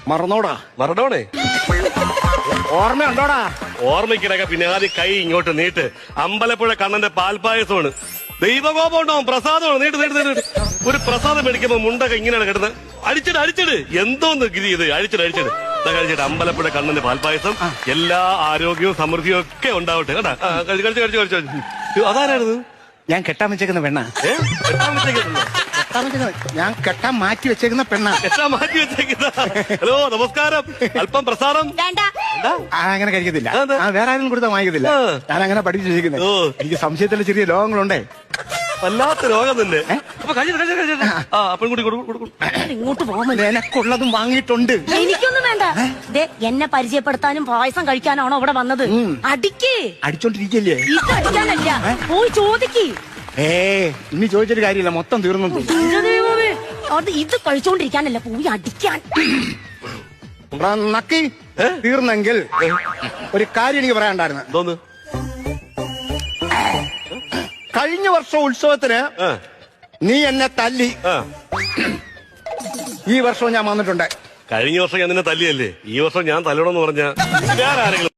മറന്നോടാ. മറഡോണേ ഓർമ്മയുണ്ടോടാ? ഓർമ്മയ്ക്കിടക്കെ പിന്നെ ആദ്യം കൈ ഇങ്ങോട്ട് നീട്ട്. അമ്പലപ്പുഴ കണ്ണന്റെ പാൽപ്പായസമാണ്. ദൈവകോപം ഉണ്ടാവും, പ്രസാദമാണ്. നീട്ട് നീട്ട് നീട്ട്. ഒരു പ്രസാദം മേടിക്കുമ്പോ മുണ്ടൊക്കെ ഇങ്ങനെയാണ് കിടന്ന് അടിച്ചിട് അടിച്ചിട്. എന്തോന്ന് ഗിരി ഇത്? അടിച്ചിട് അടിച്ചിട്. കഴിച്ചിട്ട് അമ്പലപ്പുഴ കണ്ണന്റെ പാൽപ്പായസം. എല്ലാ ആരോഗ്യവും സമൃദ്ധിയും ഒക്കെ ഉണ്ടാവട്ടെ കേട്ടാ. കഴിച്ചു കഴിച്ചു കഴിച്ചു കഴിച്ചു. അതാരായിരുന്നു? ഞാൻ കെട്ടാൻ വെച്ചേക്കുന്ന പെണ്ണ. ഞാൻ കെട്ടാൻ മാറ്റി വെച്ചേക്കുന്ന പെണ്ണ. കെട്ടാൻ മാറ്റി വെച്ചേക്കുന്ന. ഹലോ നമസ്കാരം. അല്പം പ്രസാദം. അങ്ങനെ കഴിക്കത്തില്ല. വേറെ ആരും കൊടുത്താൽ വാങ്ങിക്കത്തില്ല. ഞാൻ അങ്ങനെ പഠിച്ചു വെച്ചിരിക്കുന്നത്. എനിക്ക് സംശയത്തിലെ ചെറിയ ലോകങ്ങളുണ്ടേ. വല്ലാത്ത രോഗം തന്നെ. ഇങ്ങോട്ട് പോകുമ്പോൾ എനക്കുള്ളതും വാങ്ങിയിട്ടുണ്ട്. എനിക്കൊന്നും വേണ്ട. എന്നെ പരിചയപ്പെടുത്താനും പായസം കഴിക്കാനാണോ അവിടെ വന്നത്? അടിക്ക്. അടിച്ചോണ്ടിരിക്കല്ലേ? ഇത് അടിക്കാനല്ല, പോയി ചോദിക്ക്. ഇനി ചോദിച്ചൊരു കാര്യമില്ല, മൊത്തം തീർന്നു. അത് ഇത് കഴിച്ചോണ്ടിരിക്കാനല്ല, പോയി അടിക്കാൻ. നക്കി തീർന്നെങ്കിൽ ഒരു കാര്യം എനിക്ക് പറയാനുണ്ടായിരുന്നു. എന്തോന്ന്? കഴിഞ്ഞ വർഷം ഉത്സവത്തിന് നീ എന്നെ തല്ലി. ഈ വർഷവും ഞാൻ വന്നിട്ടുണ്ട്. കഴിഞ്ഞ വർഷം ഞാൻ നിന്നെ തല്ലിയല്ലേ? ഈ വർഷം ഞാൻ തല്ലണമെന്ന് പറഞ്ഞ വേറെ ആരെങ്കിലും